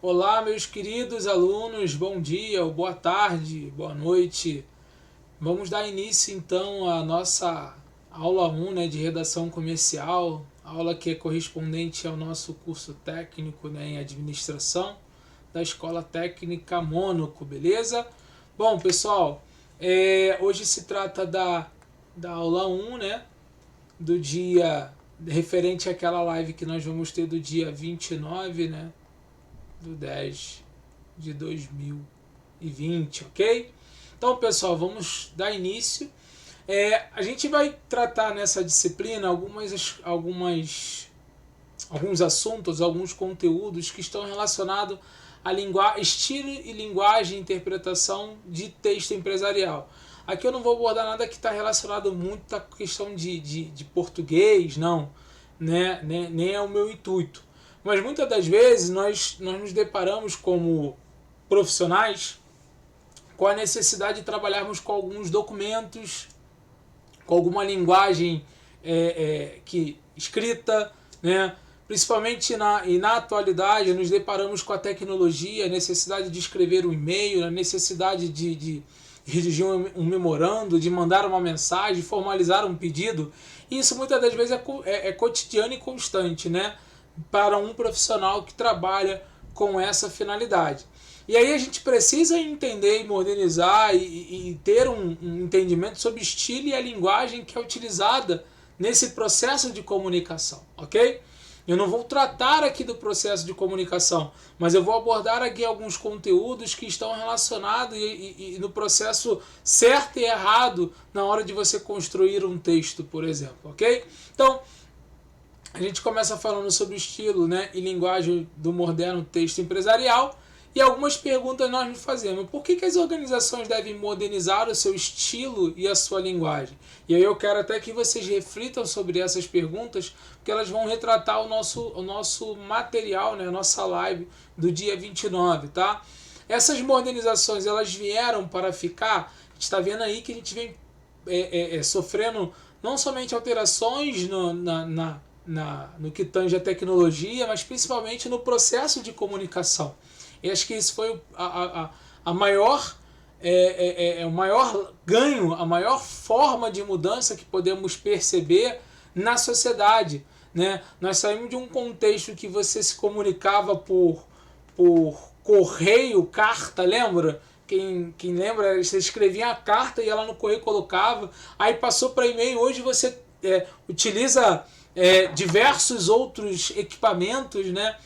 Olá, meus queridos alunos, bom dia, ou boa tarde, boa noite. Vamos dar início então à nossa aula 1, né, de redação comercial, aula que é correspondente ao nosso curso técnico, né, em administração da Escola Técnica Mônaco, beleza? Bom, pessoal, hoje se trata da aula 1, né, do dia referente àquela live que nós vamos ter do dia 29, né, do 10 de 2020, ok? Então, pessoal, vamos dar início. A gente vai tratar nessa disciplina alguns assuntos, alguns conteúdos que estão relacionados a estilo e linguagem e interpretação de texto empresarial. Aqui eu não vou abordar nada que está relacionado muito à questão de português, não, né? Nem é o meu intuito. Mas muitas das vezes nós nos deparamos como profissionais com a necessidade de trabalharmos com alguns documentos, com alguma linguagem escrita, né? Principalmente na atualidade, nos deparamos com a tecnologia, a necessidade de escrever um e-mail, a necessidade de redigir um memorando, de mandar uma mensagem, formalizar um pedido. E isso muitas das vezes é cotidiano e constante, né? Para um profissional que trabalha com essa finalidade. E aí a gente precisa entender e modernizar e ter um entendimento sobre o estilo e a linguagem que é utilizada nesse processo de comunicação, ok? Eu não vou tratar aqui do processo de comunicação, mas eu vou abordar aqui alguns conteúdos que estão relacionados e no processo certo e errado na hora de você construir um texto, por exemplo, ok? Então, a gente começa falando sobre o estilo, né, e linguagem do moderno texto empresarial. E algumas perguntas nós nos fazemos. Por que as organizações devem modernizar o seu estilo e a sua linguagem? E aí eu quero até que vocês reflitam sobre essas perguntas, porque elas vão retratar o nosso material, né, a nossa live do dia 29, tá? Essas modernizações, elas vieram para ficar. A gente está vendo aí que a gente vem sofrendo não somente alterações no que tange a tecnologia, mas principalmente no processo de comunicação. E acho que isso foi o maior ganho, a maior forma de mudança que podemos perceber na sociedade, né? Nós saímos de um contexto que você se comunicava por correio, carta, lembra? Quem lembra, você escrevia a carta e ela no correio colocava, aí passou para e-mail. Hoje você utiliza diversos outros equipamentos, né,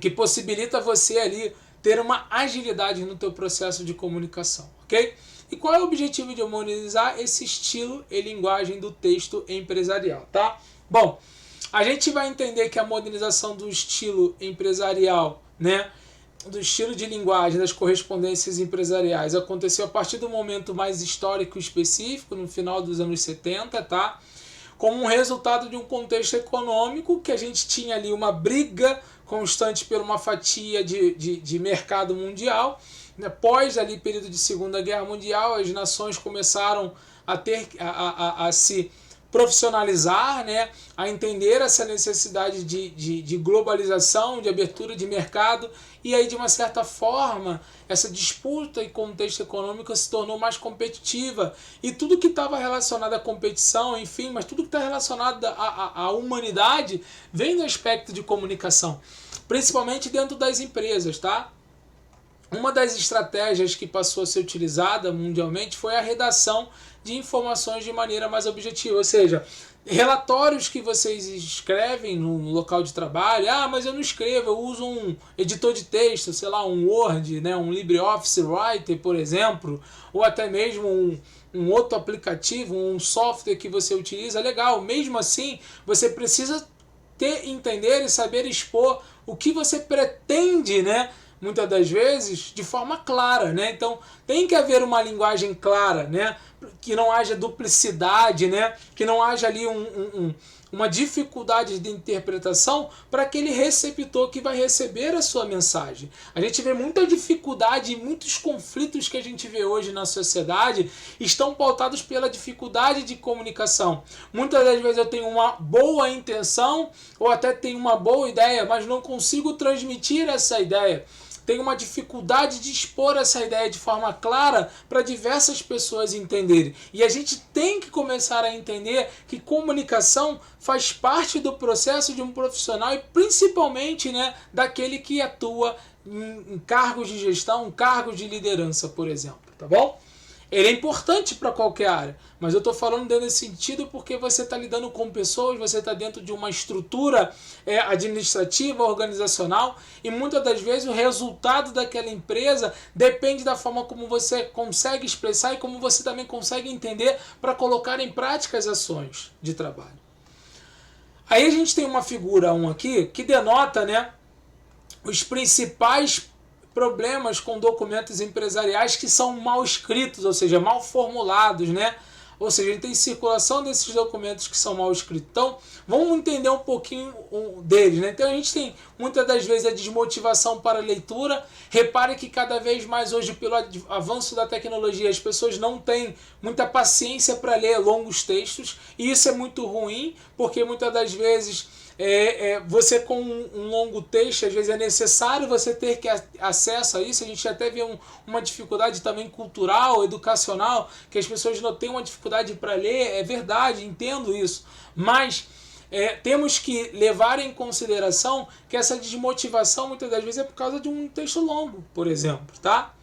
que possibilita você ali ter uma agilidade no teu processo de comunicação, ok? E qual é o objetivo de harmonizar esse estilo e linguagem do texto empresarial, tá? Bom, a gente vai entender que a modernização do estilo empresarial, né, do estilo de linguagem das correspondências empresariais aconteceu a partir do momento mais histórico e específico, no final dos anos 70, tá? Como um resultado de um contexto econômico que a gente tinha ali uma briga constante por uma fatia de mercado mundial. Após ali período de Segunda Guerra Mundial, as nações começaram a se profissionalizar, né, a entender essa necessidade de globalização, de abertura de mercado, e aí de uma certa forma essa disputa e contexto econômico se tornou mais competitiva, e tudo que estava relacionado à competição, enfim, mas tudo que está relacionado à humanidade vem do aspecto de comunicação, principalmente dentro das empresas, tá? Uma das estratégias que passou a ser utilizada mundialmente foi a redação de informações de maneira mais objetiva, ou seja, relatórios que vocês escrevem no local de trabalho. Mas eu não escrevo, eu uso um editor de texto, sei lá, um Word, né, um LibreOffice Writer, por exemplo, ou até mesmo um outro aplicativo, um software que você utiliza. Legal, mesmo assim você precisa entender e saber expor o que você pretende, né, muitas das vezes de forma clara, né? Então tem que haver uma linguagem clara, né? Que não haja duplicidade, né? Que não haja ali uma dificuldade de interpretação para aquele receptor que vai receber a sua mensagem. A gente vê muita dificuldade e muitos conflitos que a gente vê hoje na sociedade estão pautados pela dificuldade de comunicação. Muitas das vezes eu tenho uma boa intenção ou até tenho uma boa ideia, mas não consigo transmitir essa ideia. Tem uma dificuldade de expor essa ideia de forma clara para diversas pessoas entenderem. E a gente tem que começar a entender que comunicação faz parte do processo de um profissional e principalmente, né, daquele que atua em cargos de gestão, cargos de liderança, por exemplo, tá bom? Ele é importante para qualquer área, mas eu estou falando dentro desse sentido porque você está lidando com pessoas, você está dentro de uma estrutura administrativa, organizacional, e muitas das vezes o resultado daquela empresa depende da forma como você consegue expressar e como você também consegue entender para colocar em prática as ações de trabalho. Aí a gente tem uma figura 1 aqui que denota, né, os principais problemas com documentos empresariais que são mal escritos, ou seja, mal formulados, né? Ou seja, a gente tem circulação desses documentos que são mal escritos. Então, vamos entender um pouquinho deles, né? Então, a gente tem muitas das vezes a desmotivação para a leitura. Repare que cada vez mais hoje, pelo avanço da tecnologia, as pessoas não têm muita paciência para ler longos textos. E isso é muito ruim, porque muitas das vezes você com um longo texto, às vezes é necessário você ter que acesso a isso. A gente até vê uma dificuldade também cultural, educacional, que as pessoas não têm uma dificuldade para ler, é verdade, entendo isso, mas temos que levar em consideração que essa desmotivação muitas das vezes é por causa de um texto longo, por exemplo, tá?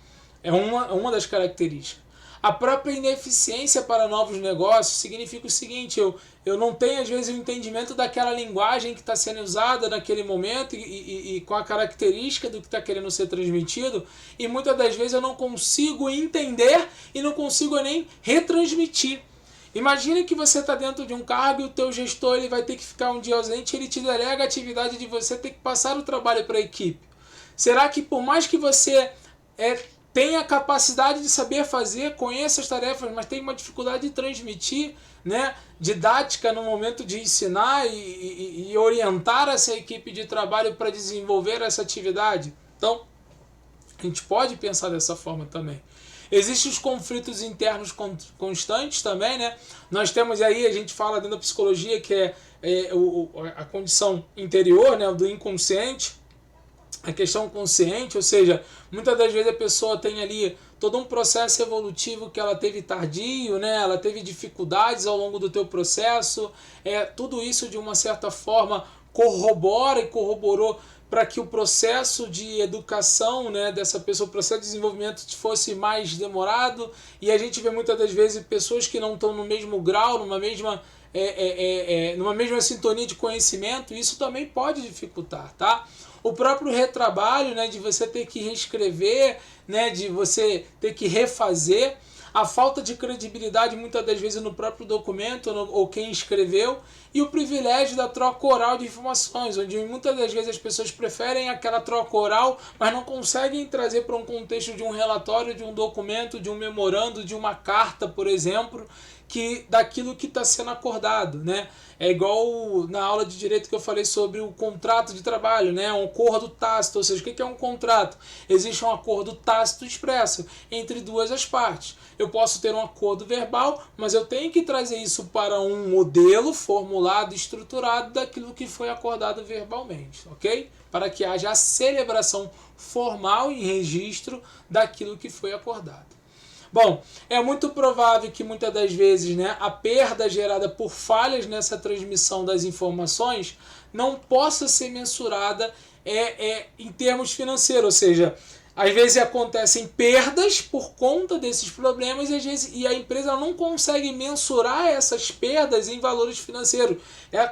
É uma das características. A própria ineficiência para novos negócios significa o seguinte: eu não tenho às vezes o entendimento daquela linguagem que está sendo usada naquele momento e com a característica do que está querendo ser transmitido, e muitas das vezes eu não consigo entender e não consigo nem retransmitir. Imagine que você está dentro de um cargo e o teu gestor ele vai ter que ficar um dia ausente e ele te delega a atividade de você ter que passar o trabalho para a equipe. Será que por mais que você tem a capacidade de saber fazer, conhece as tarefas, mas tem uma dificuldade de transmitir, né, didática no momento de ensinar e orientar essa equipe de trabalho para desenvolver essa atividade? Então, a gente pode pensar dessa forma também. Existem os conflitos internos constantes também, né? Nós temos aí, a gente fala dentro da psicologia, que é a condição interior, né, do inconsciente, a questão consciente, ou seja, muitas das vezes a pessoa tem ali todo um processo evolutivo que ela teve tardio, né? Ela teve dificuldades ao longo do teu processo, tudo isso de uma certa forma corrobora e corroborou para que o processo de educação, né, dessa pessoa, o processo de desenvolvimento fosse mais demorado, e a gente vê muitas das vezes pessoas que não estão no mesmo grau, numa mesma sintonia de conhecimento. Isso também pode dificultar, tá? O próprio retrabalho, né, de você ter que reescrever, né, de você ter que refazer, a falta de credibilidade muitas das vezes no próprio documento ou quem escreveu, e o privilégio da troca oral de informações, onde muitas das vezes as pessoas preferem aquela troca oral, mas não conseguem trazer para um contexto de um relatório, de um documento, de um memorando, de uma carta, por exemplo, daquilo que está sendo acordado, né? É igual na aula de direito que eu falei sobre o contrato de trabalho, né? Um acordo tácito, ou seja, o que é um contrato? Existe um acordo tácito expresso entre duas as partes. Eu posso ter um acordo verbal, mas eu tenho que trazer isso para um modelo formulado, estruturado daquilo que foi acordado verbalmente, ok? Para que haja a celebração formal em registro daquilo que foi acordado. Bom, é muito provável que muitas das vezes, né, a perda gerada por falhas nessa transmissão das informações não possa ser mensurada em termos financeiros, ou seja, às vezes acontecem perdas por conta desses problemas e a empresa não consegue mensurar essas perdas em valores financeiros,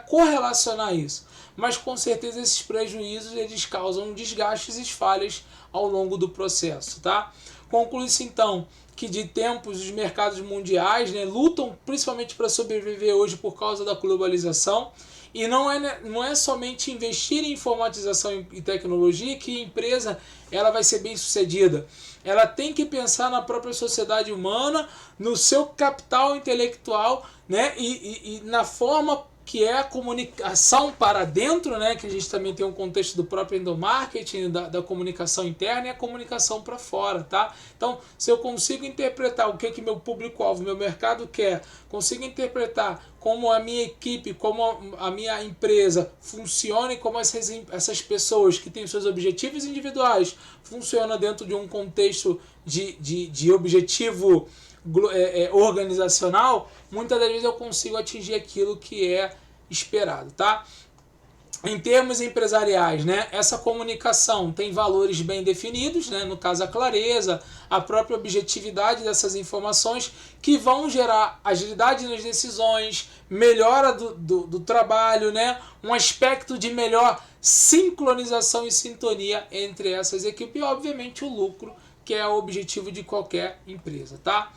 correlacionar isso. Mas com certeza esses prejuízos eles causam desgastes e falhas ao longo do processo, tá? Conclui-se então que de tempos os mercados mundiais, né, lutam principalmente para sobreviver hoje por causa da globalização, e não é somente investir em informatização e tecnologia que a empresa ela vai ser bem sucedida. Ela tem que pensar na própria sociedade humana, no seu capital intelectual, né, e na forma que é a comunicação para dentro, né, que a gente também tem um contexto do próprio endomarketing, da comunicação interna, e a comunicação para fora, tá? Então, se eu consigo interpretar o que meu público-alvo, meu mercado quer, consigo interpretar como a minha equipe, como a minha empresa funciona e como essas pessoas que têm seus objetivos individuais funcionam dentro de um contexto de objetivo organizacional, muitas das vezes eu consigo atingir aquilo que é esperado, tá? Em termos empresariais, né, essa comunicação tem valores bem definidos, né, no caso a clareza, a própria objetividade dessas informações que vão gerar agilidade nas decisões, melhora do trabalho, né, um aspecto de melhor sincronização e sintonia entre essas equipes e, obviamente, o lucro, que é o objetivo de qualquer empresa, tá?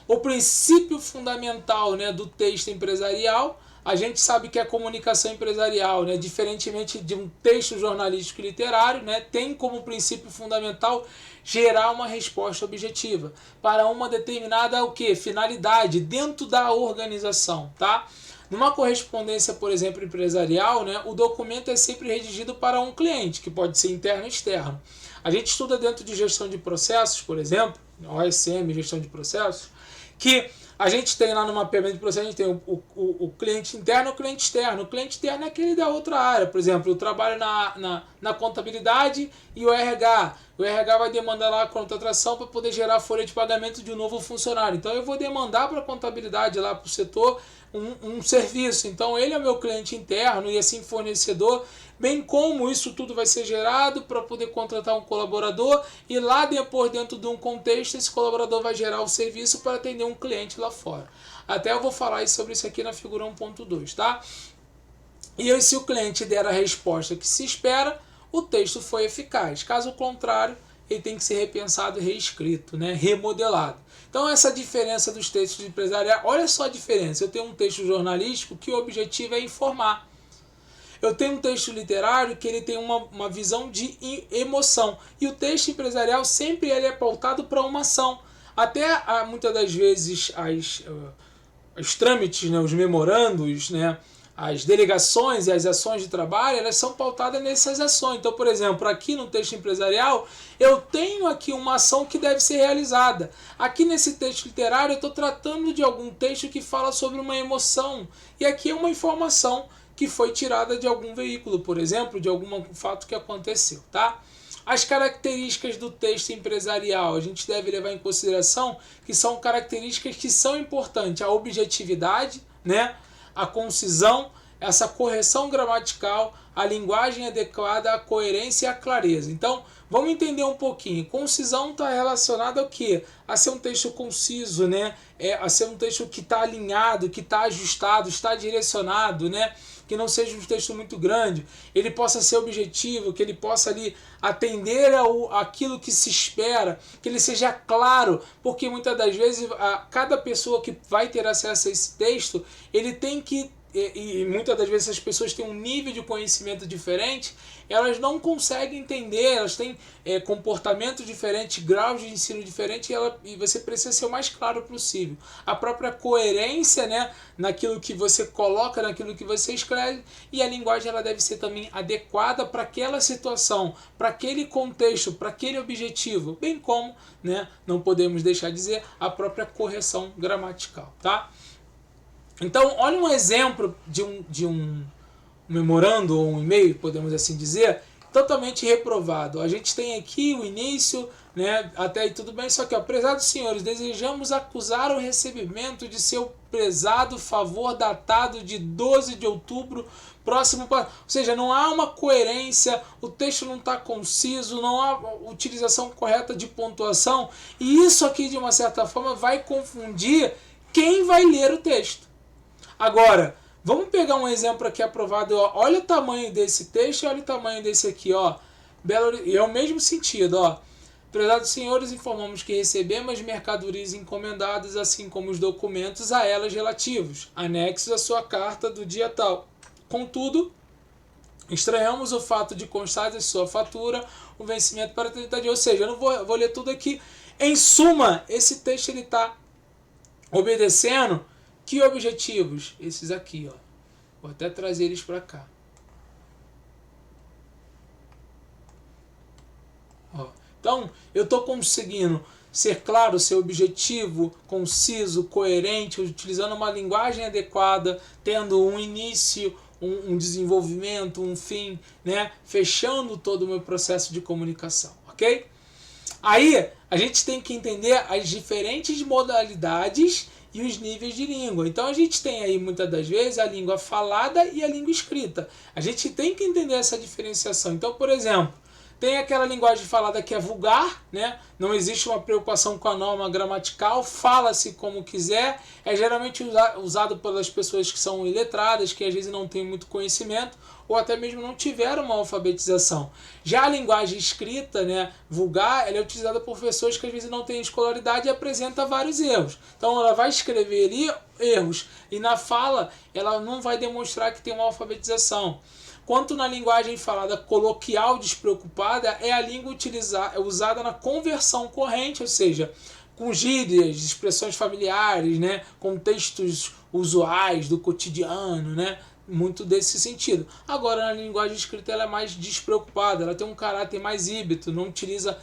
O princípio fundamental, né, do texto empresarial, a gente sabe que a comunicação empresarial, né, diferentemente de um texto jornalístico e literário, né, tem como princípio fundamental gerar uma resposta objetiva para uma determinada finalidade dentro da organização, tá? Numa correspondência, por exemplo, empresarial, né, o documento é sempre redigido para um cliente, que pode ser interno ou externo. A gente estuda dentro de gestão de processos, por exemplo, OSM, gestão de processos, que a gente tem lá no mapeamento de processo, a gente tem o cliente interno e o cliente externo. O cliente externo é aquele da outra área. Por exemplo, eu trabalho na contabilidade e o RH. O RH vai demandar lá a contratação para poder gerar a folha de pagamento de um novo funcionário. Então eu vou demandar para a contabilidade lá para o setor um serviço. Então ele é meu cliente interno e assim fornecedor, bem como isso tudo vai ser gerado para poder contratar um colaborador e lá depois, dentro de um contexto, esse colaborador vai gerar o serviço para atender um cliente lá fora. Até eu vou falar sobre isso aqui na figura 1.2, tá? E aí, se o cliente der a resposta que se espera, o texto foi eficaz. Caso contrário, ele tem que ser repensado e reescrito, né? Remodelado. Então essa diferença dos textos empresariais, olha só a diferença. Eu tenho um texto jornalístico que o objetivo é informar. Eu tenho um texto literário que ele tem uma visão de emoção. E o texto empresarial sempre ele é pautado para uma ação. Até muitas das vezes os trâmites, né, os memorandos, né, as delegações e as ações de trabalho, elas são pautadas nessas ações. Então, por exemplo, aqui no texto empresarial, eu tenho aqui uma ação que deve ser realizada. Aqui nesse texto literário, eu estou tratando de algum texto que fala sobre uma emoção. E aqui é uma informação que foi tirada de algum veículo, por exemplo, de algum fato que aconteceu, tá? As características do texto empresarial, a gente deve levar em consideração que são características que são importantes. A objetividade, né? A concisão, essa correção gramatical, a linguagem adequada, a coerência e a clareza. Então, vamos entender um pouquinho. Concisão está relacionada ao quê? A ser um texto conciso, né? A ser um texto que está alinhado, que está ajustado, está direcionado, né? Que não seja um texto muito grande, ele possa ser objetivo, que ele possa ali atender aquilo que se espera, que ele seja claro, porque muitas das vezes cada pessoa que vai ter acesso a esse texto, ele tem que, e muitas das vezes as pessoas têm um nível de conhecimento diferente, elas não conseguem entender, elas têm comportamento diferente, graus de ensino diferente, e você precisa ser o mais claro possível. A própria coerência, né, naquilo que você coloca, naquilo que você escreve, e a linguagem ela deve ser também adequada para aquela situação, para aquele contexto, para aquele objetivo, bem como, né, não podemos deixar de dizer, a própria correção gramatical, tá? Então, olha um exemplo de um memorando ou um e-mail, podemos assim dizer, totalmente reprovado. A gente tem aqui o início, né, até aí tudo bem, só que, ó, prezados senhores, desejamos acusar o recebimento de seu prezado favor datado de 12 de outubro próximo. Ou seja, não há uma coerência, o texto não está conciso, não há utilização correta de pontuação, e isso aqui, de uma certa forma, vai confundir quem vai ler o texto. Agora, vamos pegar um exemplo aqui aprovado. Ó. Olha o tamanho desse texto e olha o tamanho desse aqui. Ó. E é o mesmo sentido. Ó. Prezados senhores, informamos que recebemos as mercadorias encomendadas, assim como os documentos a elas relativos, anexos à sua carta do dia tal. Contudo, estranhamos o fato de constar de sua fatura o vencimento para 30 dias. Ou seja, eu não vou ler tudo aqui. Em suma, esse texto está obedecendo que objetivos? Esses aqui, ó. Vou até trazer eles para cá. Ó. Então, eu estou conseguindo ser claro, ser objetivo, conciso, coerente, utilizando uma linguagem adequada, tendo um início, um desenvolvimento, um fim, né? Fechando todo o meu processo de comunicação, ok? Aí, a gente tem que entender as diferentes modalidades e os níveis de língua. Então, a gente tem aí, muitas das vezes, a língua falada e a língua escrita. A gente tem que entender essa diferenciação. Então, por exemplo, tem aquela linguagem falada que é vulgar, né? Não existe uma preocupação com a norma gramatical, fala-se como quiser, é geralmente usado pelas pessoas que são iletradas, que às vezes não têm muito conhecimento, ou até mesmo não tiveram uma alfabetização. Já a linguagem escrita, né, vulgar, ela é utilizada por pessoas que às vezes não têm escolaridade e apresenta vários erros. Então ela vai escrever ali erros, e na fala ela não vai demonstrar que tem uma alfabetização. Quanto na linguagem falada coloquial despreocupada, é a língua usada na conversão corrente, ou seja, com gírias, expressões familiares, né, contextos usuais do cotidiano, né, muito desse sentido. Agora, na linguagem escrita, ela é mais despreocupada, ela tem um caráter mais híbrido, não utiliza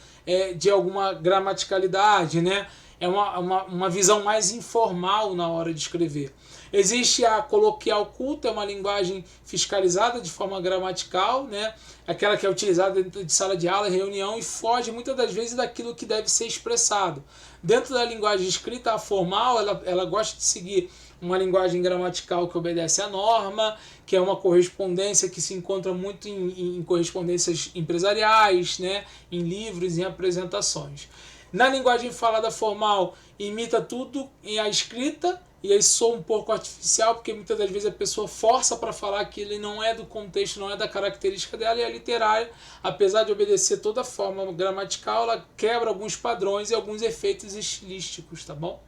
de alguma gramaticalidade, né, é uma visão mais informal na hora de escrever. Existe a coloquial culta, é uma linguagem fiscalizada de forma gramatical, né? Aquela que é utilizada dentro de sala de aula, reunião, e foge muitas das vezes daquilo que deve ser expressado. Dentro da linguagem escrita, a formal, ela gosta de seguir uma linguagem gramatical que obedece à norma, que é uma correspondência que se encontra muito em correspondências empresariais, né? Em livros, em apresentações. Na linguagem falada formal, imita tudo em a escrita, e aí soa um pouco artificial, porque muitas das vezes a pessoa força para falar que ele não é do contexto, não é da característica dela, e a literária, apesar de obedecer toda a forma gramatical, ela quebra alguns padrões e alguns efeitos estilísticos, tá bom?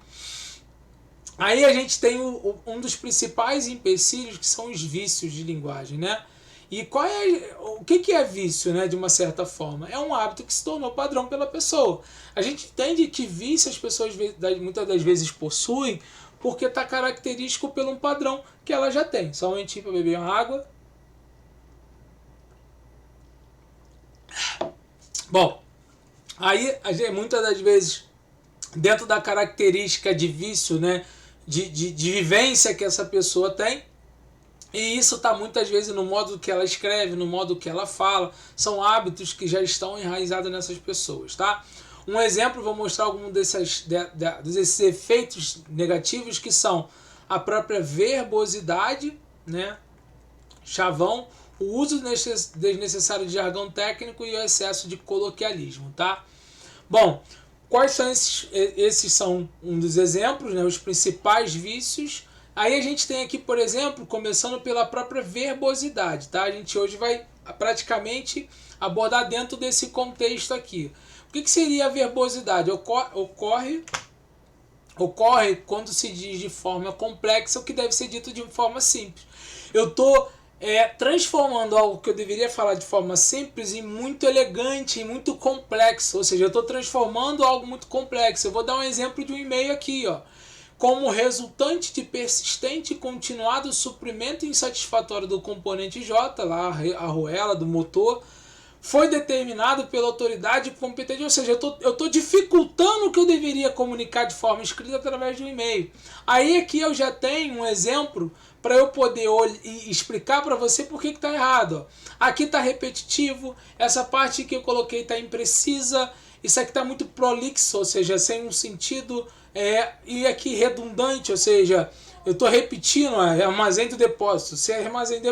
Aí a gente tem um dos principais empecilhos, que são os vícios de linguagem, né? E o que é vício, né, de uma certa forma? É um hábito que se tornou padrão pela pessoa. A gente entende que vício as pessoas muitas das vezes possuem porque está característico por um padrão que ela já tem. Só um momentinho para beber uma água. Bom, aí muitas das vezes, dentro da característica de vício, né, de vivência que essa pessoa tem, e isso está muitas vezes no modo que ela escreve, no modo que ela fala, são hábitos que já estão enraizados nessas pessoas, tá? Um exemplo, vou mostrar algum desses efeitos negativos, que são a própria verbosidade, né? Chavão, o uso desnecessário de jargão técnico e o excesso de coloquialismo, tá? Bom, quais são esses são um dos exemplos, né? Os principais vícios. Aí a gente tem aqui, por exemplo, começando pela própria verbosidade, tá? A gente hoje vai praticamente abordar dentro desse contexto aqui. O que seria a verbosidade? Ocorre quando se diz de forma complexa o que deve ser dito de forma simples. Eu estou transformando algo que eu deveria falar de forma simples em muito elegante, em muito complexo. Ou seja, eu estou transformando algo muito complexo. Eu vou dar um exemplo de um e-mail aqui, ó. Como resultante de persistente e continuado suprimento insatisfatório do componente J, lá a arruela do motor, foi determinado pela autoridade competente. Ou seja, eu estou dificultando o que eu deveria comunicar de forma escrita através de um e-mail. Aí aqui eu já tenho um exemplo para eu poder explicar para você por que está errado. Aqui está repetitivo, essa parte que eu coloquei está imprecisa, isso aqui está muito prolixo, ou seja, sem um sentido, e aqui redundante, ou seja, eu estou repetindo, armazém do depósito. Se é armazém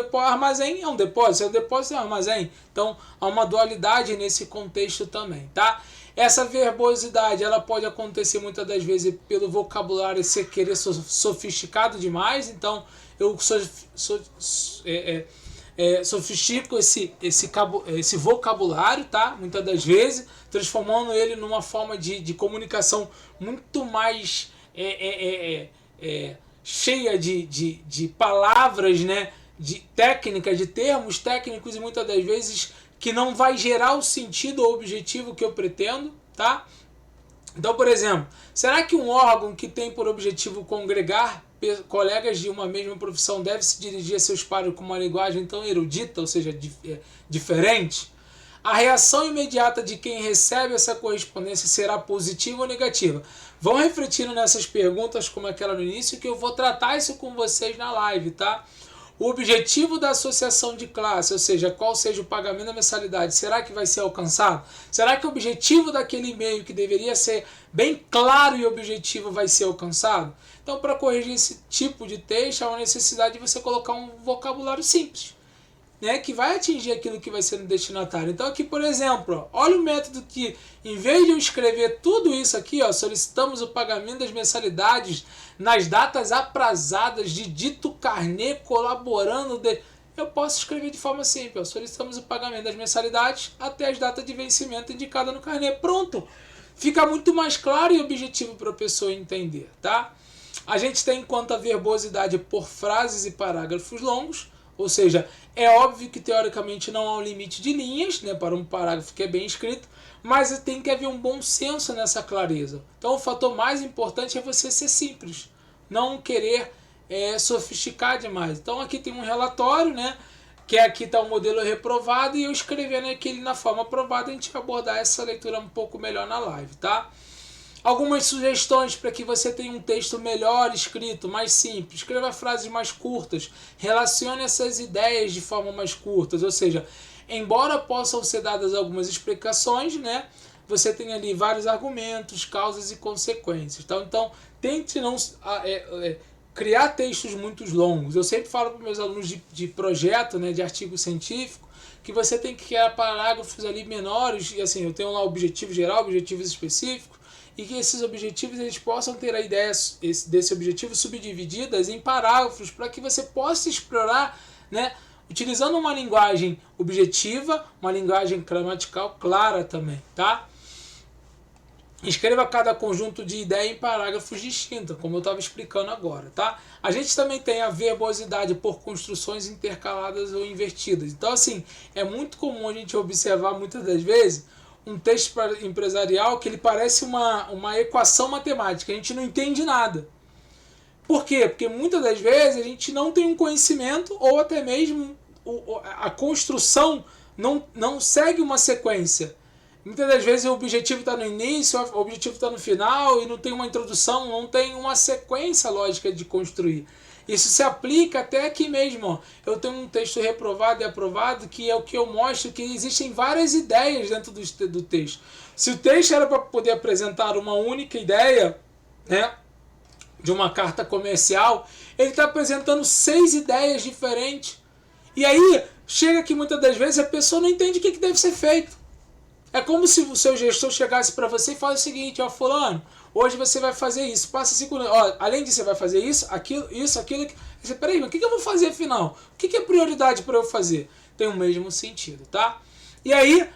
é um depósito, se é um depósito é um armazém. Então há uma dualidade nesse contexto também, tá? Essa verbosidade ela pode acontecer muitas das vezes pelo vocabulário ser querer sofisticado demais, então eu sofistico esse vocabulário, tá? Muitas das vezes, transformando ele numa forma de comunicação muito mais cheia de palavras, né? De técnicas, de termos técnicos, e muitas das vezes que não vai gerar o sentido ou objetivo que eu pretendo, tá? Então, por exemplo, será que um órgão que tem por objetivo congregar colegas de uma mesma profissão devem se dirigir a seus pares com uma linguagem tão erudita, ou seja, diferente? A reação imediata de quem recebe essa correspondência será positiva ou negativa? Vão refletindo nessas perguntas como aquela no início, que eu vou tratar isso com vocês na live, tá? O objetivo da associação de classe, ou seja, qual seja o pagamento da mensalidade, será que vai ser alcançado? Será que o objetivo daquele e-mail, que deveria ser bem claro e objetivo, vai ser alcançado? Então, para corrigir esse tipo de texto, há uma necessidade de você colocar um vocabulário simples, né, que vai atingir aquilo que vai ser no destinatário. Então aqui, por exemplo, ó, olha o método que, em vez de eu escrever tudo isso aqui, ó, solicitamos o pagamento das mensalidades nas datas aprazadas de dito carnê colaborando eu posso escrever de forma simples, ó, solicitamos o pagamento das mensalidades até as datas de vencimento indicada no carnê. Pronto! Fica muito mais claro e objetivo para a pessoa entender, tá? A gente tem quanto à verbosidade por frases e parágrafos longos. Ou seja, é óbvio que teoricamente não há um limite de linhas, né, para um parágrafo que é bem escrito, mas tem que haver um bom senso nessa clareza. Então o fator mais importante é você ser simples, não querer sofisticar demais. Então aqui tem um relatório, né, que aqui está o modelo reprovado, e eu escrevendo aquele na forma aprovada. A gente vai abordar essa leitura um pouco melhor na live, tá? Algumas sugestões para que você tenha um texto melhor escrito, mais simples. Escreva frases mais curtas, relacione essas ideias de forma mais curtas, ou seja, embora possam ser dadas algumas explicações, né, você tem ali vários argumentos, causas e consequências. Então tente não criar textos muito longos. Eu sempre falo para meus alunos de projeto, né, de artigo científico, que você tem que criar parágrafos ali menores, e assim, eu tenho lá objetivo geral, objetivos específicos, e que esses objetivos eles possam ter a ideia desse objetivo subdivididas em parágrafos, para que você possa explorar, né, utilizando uma linguagem objetiva, uma linguagem gramatical clara também, tá? Escreva cada conjunto de ideia em parágrafos distintos, como eu estava explicando agora, tá? A gente também tem a verbosidade por construções intercaladas ou invertidas. Então, assim, é muito comum a gente observar muitas das vezes um texto empresarial que ele parece uma equação matemática, a gente não entende nada. Por quê? Porque muitas das vezes a gente não tem um conhecimento, ou até mesmo a construção não segue uma sequência. Muitas das vezes o objetivo está no início, o objetivo está no final, e não tem uma introdução, não tem uma sequência lógica de construir. Isso se aplica até aqui mesmo. Ó. Eu tenho um texto reprovado e aprovado, que é o que eu mostro que existem várias ideias dentro do texto. Se o texto era para poder apresentar uma única ideia, né, de uma carta comercial, ele está apresentando 6 ideias diferentes. E aí, chega que muitas das vezes a pessoa não entende o que deve ser feito. É como se o seu gestor chegasse para você e falasse o seguinte: ó, fulano, hoje você vai fazer isso, passa 5 anos, ó, além disso você vai fazer isso, aquilo. Você, peraí, mas o que eu vou fazer afinal? O que é prioridade para eu fazer? Tem o mesmo sentido, tá? E aí,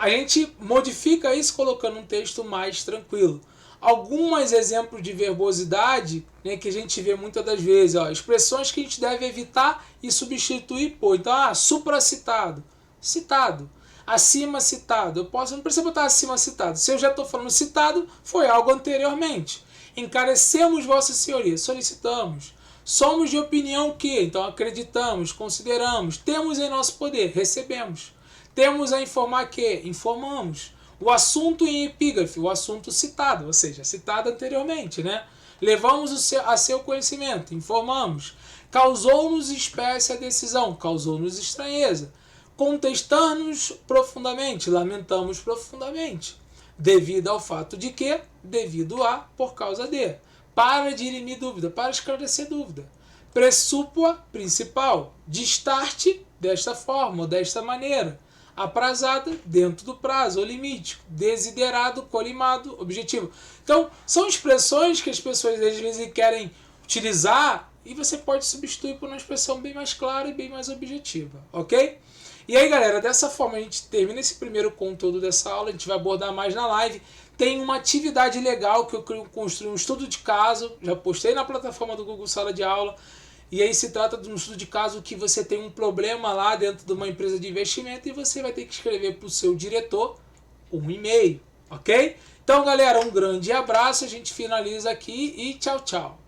a gente modifica isso colocando um texto mais tranquilo. Alguns exemplos de verbosidade, né, que a gente vê muitas das vezes, ó, expressões que a gente deve evitar e substituir por. Então, supracitado, citado. Acima citado, não precisa botar acima citado. Se eu já estou falando citado, foi algo anteriormente. Encarecemos vossa senhoria, solicitamos. Somos de opinião que, então acreditamos, consideramos, temos em nosso poder, recebemos. Temos a informar que, informamos. O assunto em epígrafe, o assunto citado, ou seja, citado anteriormente, né? Levamos a seu conhecimento, informamos. Causou-nos espécie a decisão, causou-nos estranheza. Contestar-nos profundamente, lamentamos profundamente. Devido ao fato de que, devido a, por causa de. Para dirimir dúvida, para esclarecer dúvida. Pressúpoa, principal. Destarte, desta forma ou desta maneira. Aprazada, dentro do prazo ou limite. Desiderado, colimado, objetivo. Então, são expressões que as pessoas às vezes querem utilizar e você pode substituir por uma expressão bem mais clara e bem mais objetiva, ok? E aí, galera, dessa forma a gente termina esse primeiro conteúdo dessa aula, a gente vai abordar mais na live. Tem uma atividade legal que eu construí um estudo de caso, já postei na plataforma do Google Sala de Aula, e aí se trata de um estudo de caso que você tem um problema lá dentro de uma empresa de investimento e você vai ter que escrever para o seu diretor um e-mail, ok? Então, galera, um grande abraço, a gente finaliza aqui e tchau, tchau.